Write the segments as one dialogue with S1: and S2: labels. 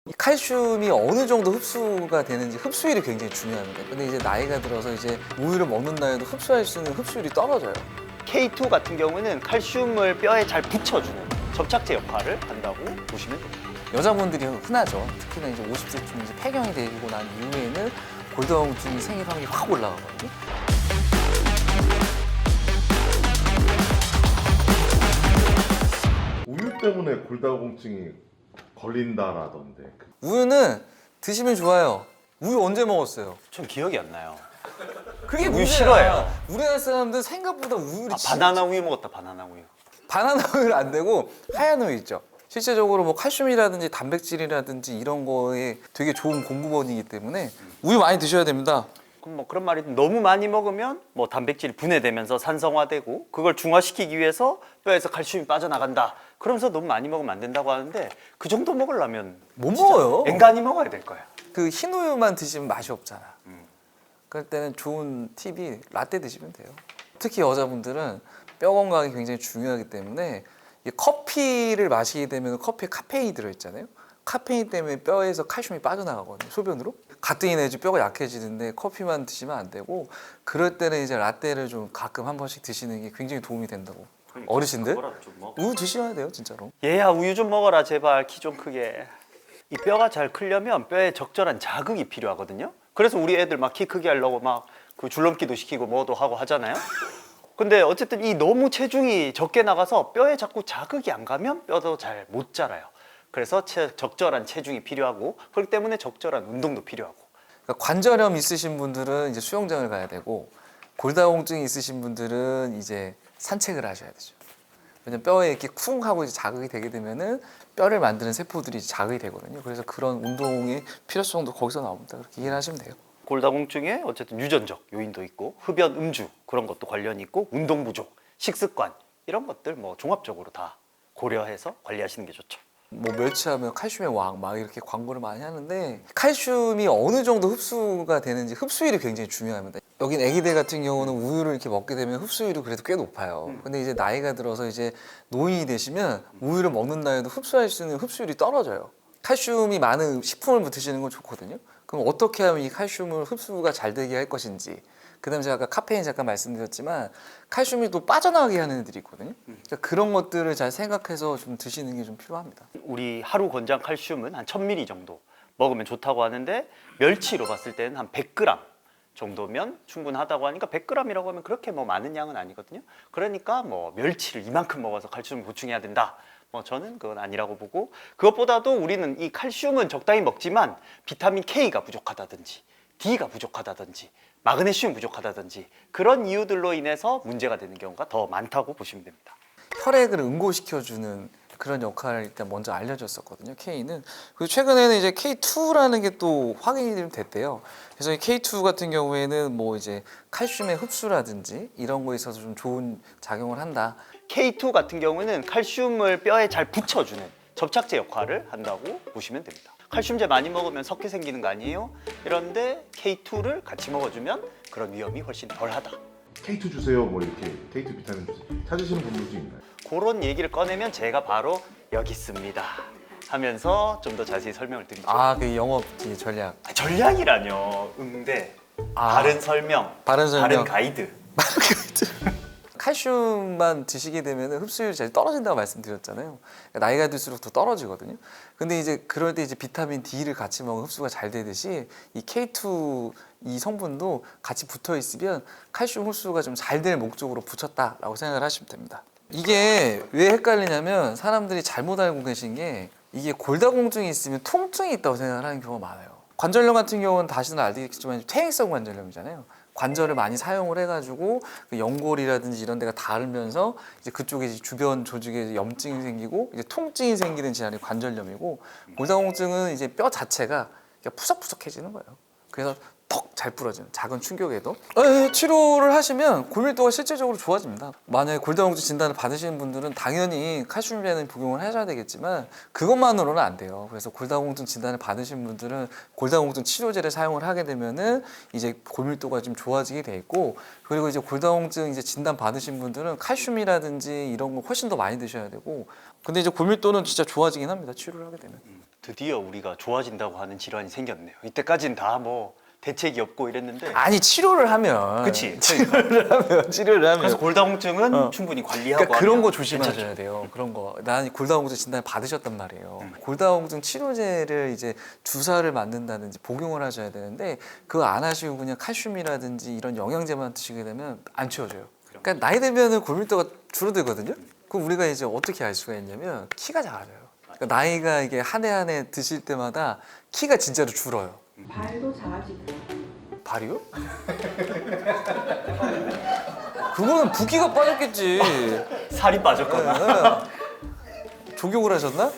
S1: 이 칼슘이 어느 정도 흡수가 되는지 흡수율이 굉장히 중요합니다. 근데 이제 나이가 들어서 이제 우유를 먹는다 해도 흡수할 수 있는 흡수율이 떨어져요.
S2: K2 같은 경우는 칼슘을 뼈에 잘 붙여주는 접착제 역할을 한다고 보시면 됩니다.
S1: 여자분들이 흔하죠. 특히나 이제 50세쯤 이제 폐경이 되고 난 이후에는 골다공증이 생길 확률이 확 올라가거든요.
S3: 우유 때문에 골다공증이 걸린다라던데.
S1: 우유는 드시면 좋아요. 우유 언제 먹었어요?
S2: 전 기억이 안 나요.
S1: 그게
S2: 우유
S1: 문제야.
S2: 싫어해요.
S1: 우리나라 사람들 생각보다 우유를
S2: 바나나 우유 먹었다, 바나나 우유.
S1: 바나나 우유는 안 되고 하얀 우유 있죠. 실제적으로 뭐 칼슘이라든지 단백질이라든지 이런 거에 되게 좋은 공급원이기 때문에 우유 많이 드셔야 됩니다.
S2: 그럼 뭐 그런 말이 너무 많이 먹으면 뭐 단백질이 분해되면서 산성화되고 그걸 중화시키기 위해서 뼈에서 칼슘이 빠져나간다. 그러면서 너무 많이 먹으면 안 된다고 하는데 그 정도 먹으려면
S1: 못
S2: 진짜
S1: 먹어요.
S2: 앵간히 먹어야 될 거예요.
S1: 그 흰 우유만 드시면 맛이 없잖아. 그럴 때는 좋은 팁이 라떼 드시면 돼요. 특히 여자분들은 뼈 건강이 굉장히 중요하기 때문에 이 커피를 마시게 되면 커피에 카페인이 들어있잖아요. 카페인 때문에 뼈에서 칼슘이 빠져나가거든요. 소변으로. 가뜩이 내지 뼈가 약해지는데 커피만 드시면 안 되고 그럴 때는 이제 라떼를 좀 가끔 한 번씩 드시는 게 굉장히 도움이 된다고. 어르신들 우유 드셔야 돼요, 진짜로.
S2: 얘야 우유 좀 먹어라 제발 키 좀 크게. 이 뼈가 잘 크려면 뼈에 적절한 자극이 필요하거든요. 그래서 우리 애들 막 키 크게 하려고 막 그 줄넘기도 시키고 뭐도 하고 하잖아요. 근데 어쨌든 이 너무 체중이 적게 나가서 뼈에 자꾸 자극이 안 가면 뼈도 잘 못 자라요. 그래서 적절한 체중이 필요하고 그렇기 때문에 적절한 운동도 필요하고.
S1: 그러니까 관절염 있으신 분들은 이제 수영장을 가야 되고 골다공증 있으신 분들은 이제 산책을 하셔야 되죠. 왜냐면 뼈에 이렇게 쿵 하고 이제 자극이 되게 되면은 뼈를 만드는 세포들이 자극이 되거든요. 그래서 그런 운동의 필요성도 거기서 나옵니다. 그렇게 이해를 하시면 돼요.
S2: 골다공증에 어쨌든 유전적 요인도 있고 흡연, 음주 그런 것도 관련이 있고 운동 부족, 식습관 이런 것들 뭐 종합적으로 다 고려해서 관리하시는 게 좋죠.
S1: 뭐 멸치하면 칼슘의 왕 막 이렇게 광고를 많이 하는데 칼슘이 어느 정도 흡수가 되는지 흡수율이 굉장히 중요합니다. 여긴 아기들 같은 경우는 우유를 이렇게 먹게 되면 흡수율이 그래도 꽤 높아요. 근데 이제 나이가 들어서 이제 노인이 되시면 우유를 먹는다 해도 흡수할 수 있는 흡수율이 떨어져요. 칼슘이 많은 식품을 드시는 건 좋거든요. 그럼 어떻게 하면 이 칼슘을 흡수가 잘 되게 할 것인지. 그다음에 제가 아까 카페인 잠깐 말씀드렸지만 칼슘이 또 빠져나가게 하는 애들이 있거든요. 그러니까 그런 것들을 잘 생각해서 좀 드시는 게 좀 필요합니다.
S2: 우리 하루 권장 칼슘은 한 1000ml 정도 먹으면 좋다고 하는데 멸치로 봤을 때는 한 100g 정도면 충분하다고 하니까 100g이라고 하면 그렇게 뭐 많은 양은 아니거든요. 그러니까 뭐 멸치를 이만큼 먹어서 칼슘을 보충해야 된다. 뭐 저는 그건 아니라고 보고 그것보다도 우리는 이 칼슘은 적당히 먹지만 비타민 K가 부족하다든지 D가 부족하다든지 마그네슘 부족하다든지 그런 이유들로 인해서 문제가 되는 경우가 더 많다고 보시면 됩니다.
S1: 혈액을 응고시켜주는 그런 역할을 일단 먼저 알려줬었거든요. K는. 그리고 최근에는 이제 K2라는 게 또 확인이 좀 됐대요. 그래서 이 K2 같은 경우에는 뭐 이제 칼슘의 흡수라든지 이런 거에 있어서 좀 좋은 작용을 한다.
S2: K2 같은 경우는 칼슘을 뼈에 잘 붙여주는 접착제 역할을 한다고 보시면 됩니다. 칼슘제 많이 먹으면 석회 생기는 거 아니에요? 이런데 K2를 같이 먹어주면 그런 위험이 훨씬 덜하다.
S3: K2 주세요, 뭐 이렇게 K2 비타민 주세요. 찾으시는 분들도 있나요?
S2: 그런 얘기를 꺼내면 제가 바로 여기 있습니다 하면서 좀 더 자세히 설명을 드리죠.
S1: 그 영업 전략.
S2: 전략이라뇨. 응대, 바른 설명,
S1: 바른 설명.
S2: 바른 가이드.
S1: 칼슘만 드시게 되면 흡수율이 제일 떨어진다고 말씀드렸잖아요. 그러니까 나이가 들수록 더 떨어지거든요. 근데 이제 그럴 때 이제 비타민 D를 같이 먹으면 흡수가 잘 되듯이 이 K2 이 성분도 같이 붙어 있으면 칼슘 흡수가 좀 잘 될 목적으로 붙였다라고 생각을 하시면 됩니다. 이게 왜 헷갈리냐면 사람들이 잘못 알고 계신 게 이게 골다공증이 있으면 통증이 있다고 생각을 하는 경우가 많아요. 관절염 같은 경우는 다시는 알겠지만 퇴행성 관절염이잖아요. 관절을 많이 사용을 해가지고 그 연골이라든지 이런 데가 닳으면서 이제 그쪽에 이제 주변 조직에 염증이 생기고 이제 통증이 생기는 질환이 관절염이고 골다공증은 이제 뼈 자체가 푸석푸석해지는 거예요. 그래서 턱 잘 부러지는 작은 충격에도 치료를 하시면 골밀도가 실질적으로 좋아집니다. 만약에 골다공증 진단을 받으시는 분들은 당연히 칼슘제는 복용을 하셔야 되겠지만 그것만으로는 안 돼요. 그래서 골다공증 진단을 받으신 분들은 골다공증 치료제를 사용을 하게 되면은 이제 골밀도가 좀 좋아지게 돼 있고, 그리고 이제 골다공증 이제 진단 받으신 분들은 칼슘이라든지 이런 거 훨씬 더 많이 드셔야 되고, 근데 이제 골밀도는 진짜 좋아지긴 합니다. 치료를 하게 되면.
S2: 드디어 우리가 좋아진다고 하는 질환이 생겼네요. 이때까지는 다 뭐 대책이 없고 이랬는데.
S1: 아니 치료를 하면
S2: 그치.
S1: 치료를 하면
S2: 그래서 골다공증은 충분히 관리하고.
S1: 그러니까 그런
S2: 하면
S1: 거 조심하셔야
S2: 괜찮죠.
S1: 돼요. 그런 거. 난 골다공증 진단을 받으셨단 말이에요. 골다공증 치료제를 이제 주사를 맞는다든지 복용을 하셔야 되는데 그거 안 하시고 그냥 칼슘이라든지 이런 영양제만 드시게 되면 안 채워져요. 그러니까 나이 들면은 골밀도가 줄어들거든요. 그럼 우리가 이제 어떻게 알 수가 있냐면 키가 작아져요. 그러니까 나이가 이게 한 해 한 해 드실 때마다 키가 진짜로 줄어요.
S4: 발도 작아지고요.
S1: 발이요? 그거는 붓기가 빠졌겠지.
S2: 살이 빠졌거나.
S1: 조경을 하셨나?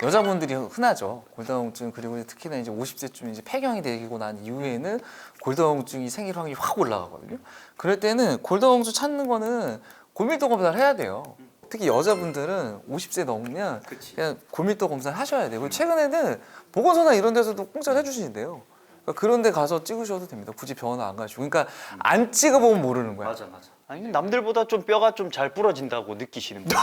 S1: 여자분들이 흔하죠. 골다공증, 그리고 특히나 이제 50세쯤 이제 폐경이 되고 난 이후에는 골다공증이 생길 확률이 확 올라가거든요. 그럴 때는 골다공증 찾는 거는 골밀도 검사를 해야 돼요. 특히 여자분들은 50세 넘으면
S2: 그치.
S1: 그냥 골밀도 검사를 하셔야 돼요. 최근에는 보건소나 이런 데서도 공짜로 해주시는데요. 그러니까 그런 데 가서 찍으셔도 됩니다. 굳이 병원 안 가시고. 그러니까 안 찍어보면 모르는 거야.
S2: 맞아. 아니 남들보다 좀 뼈가 좀 잘 부러진다고 느끼시는 분들.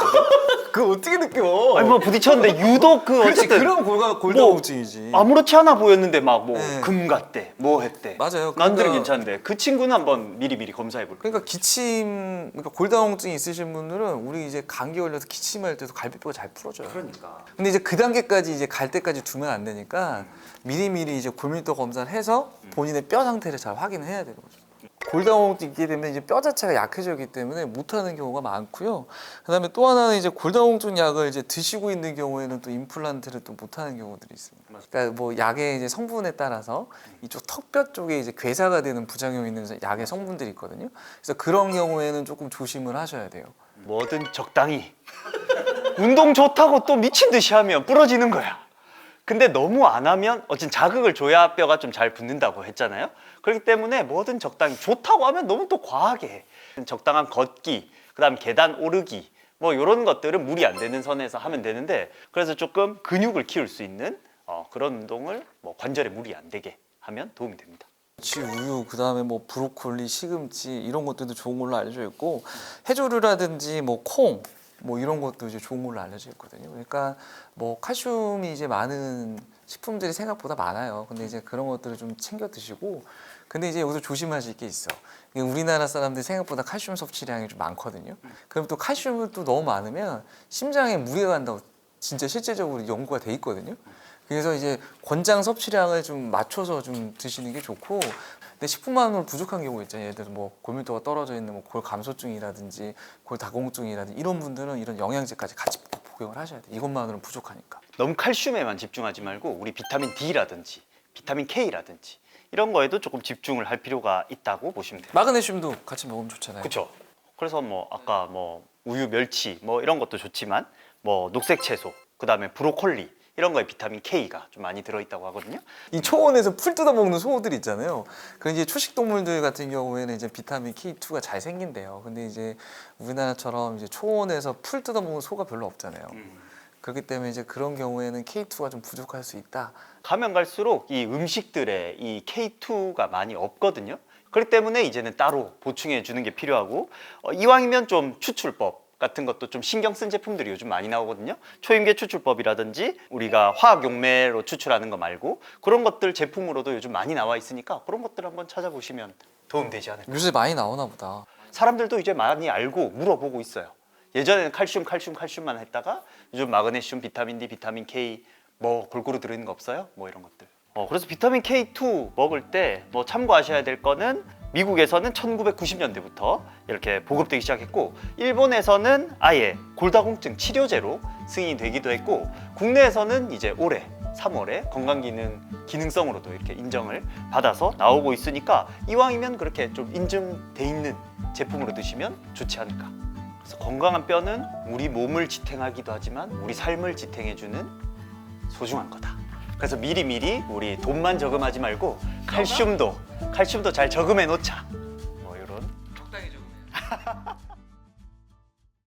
S1: 그거 어떻게 느껴?
S2: 아니 뭐 부딪혔는데 유독 그
S1: 그렇지,
S2: 어쨌든
S1: 그런 골다공증이지.
S2: 아무렇지 않아 보였는데 막 뭐
S1: 네.
S2: 금 같대, 뭐 했대.
S1: 맞아요.
S2: 남들은
S1: 그러니까-
S2: 괜찮은데 그 친구는 한번 미리 검사해 볼게요.
S1: 그러니까 기침, 그러니까 골다공증이 있으신 분들은 우리 이제 감기 걸려서 기침할 때도 갈비뼈가 잘 풀어져요.
S2: 그러니까.
S1: 근데 이제 그 단계까지 이제 갈 때까지 두면 안 되니까 미리미리 이제 골밀도 검사를 해서 본인의 뼈 상태를 잘 확인을 해야 되는 거죠. 골다공증이 있게 되면 이제 뼈 자체가 약해지기 때문에 못하는 경우가 많고요. 그다음에 또 하나는 이제 골다공증 약을 이제 드시고 있는 경우에는 또 임플란트를 또 못하는 경우들이 있습니다. 그러니까 뭐 약의 이제 성분에 따라서 이쪽 턱뼈 쪽에 이제 괴사가 되는 부작용이 있는 약의 성분들이 있거든요. 그래서 그런 경우에는 조금 조심을 하셔야 돼요.
S2: 뭐든 적당히. 운동 좋다고 또 미친 듯이 하면 부러지는 거야. 근데 너무 안 하면 어쨌든 자극을 줘야 뼈가 좀 잘 붙는다고 했잖아요. 그렇기 때문에 뭐든 적당히. 좋다고 하면 너무 또 과하게 해. 적당한 걷기, 그다음 계단 오르기, 뭐 이런 것들은 무리 안 되는 선에서 하면 되는데, 그래서 조금 근육을 키울 수 있는 그런 운동을 뭐 관절에 무리 안 되게 하면 도움이 됩니다.
S1: 치 우유, 그다음에 뭐 브로콜리, 시금치 이런 것들도 좋은 걸로 알려져 있고, 해조류라든지 뭐 콩, 뭐 이런 것도 이제 좋은 걸로 알려져 있거든요. 그러니까 뭐 칼슘이 이제 많은 식품들이 생각보다 많아요. 근데 이제 그런 것들을 좀 챙겨 드시고, 근데 이제 여기서 조심하실 게 있어. 이게 우리나라 사람들이 생각보다 칼슘 섭취량이 좀 많거든요. 그럼 또 칼슘을 또 너무 많으면 심장에 무리가 간다고 진짜 실제적으로 연구가 돼 있거든요. 그래서 이제 권장 섭취량을 좀 맞춰서 좀 드시는 게 좋고, 근데 식품만으로 부족한 경우 있잖아요. 예를 들어서 뭐 골밀도가 떨어져 있는 뭐 골감소증이라든지 골다공증이라든지 이런 분들은 이런 영양제까지 같이 복용을 하셔야 돼요. 이것만으로는 부족하니까.
S2: 너무 칼슘에만 집중하지 말고 우리 비타민 D라든지 비타민 K라든지 이런 거에도 조금 집중을 할 필요가 있다고 보시면 돼요.
S1: 마그네슘도 같이 먹으면 좋잖아요.
S2: 그렇죠. 그래서 뭐 아까 뭐 우유, 멸치 뭐 이런 것도 좋지만 뭐 녹색 채소, 그다음에 브로콜리 이런 거에 비타민 K가 좀 많이 들어있다고 하거든요.
S1: 이 초원에서 풀 뜯어 먹는 소들 있잖아요. 그 이제 초식 동물들 같은 경우에는 이제 비타민 K2가 잘 생긴대요. 근데 이제 우리나라처럼 이제 초원에서 풀 뜯어 먹는 소가 별로 없잖아요. 그렇기 때문에 이제 그런 경우에는 K2가 좀 부족할 수 있다.
S2: 가면 갈수록 이 음식들에 이 K2가 많이 없거든요. 그렇기 때문에 이제는 따로 보충해 주는 게 필요하고, 이왕이면 좀 추출법 같은 것도 좀 신경 쓴 제품들이 요즘 많이 나오거든요. 초임계 추출법이라든지 우리가 화학 용매로 추출하는 거 말고 그런 것들 제품으로도 요즘 많이 나와 있으니까 그런 것들 한번 찾아보시면 도움되지 않을까.
S1: 요새 많이 나오나 보다.
S2: 사람들도 이제 많이 알고 물어보고 있어요. 예전에는 칼슘만 했다가 요즘 마그네슘, 비타민 D, 비타민 K 뭐 골고루 들어있는 거 없어요? 뭐 이런 것들. 그래서 비타민 K2 먹을 때 뭐 참고하셔야 될 거는, 미국에서는 1990년대부터 이렇게 보급되기 시작했고, 일본에서는 아예 골다공증 치료제로 승인이 되기도 했고, 국내에서는 이제 올해 3월에 기능성으로도 이렇게 인정을 받아서 나오고 있으니까 이왕이면 그렇게 좀 인증돼 있는 제품으로 드시면 좋지 않을까. 그래서 건강한 뼈는 우리 몸을 지탱하기도 하지만 우리 삶을 지탱해주는 소중한 거다. 그래서 미리미리 우리 돈만 저금하지 말고 칼슘도 잘 저금해 놓자.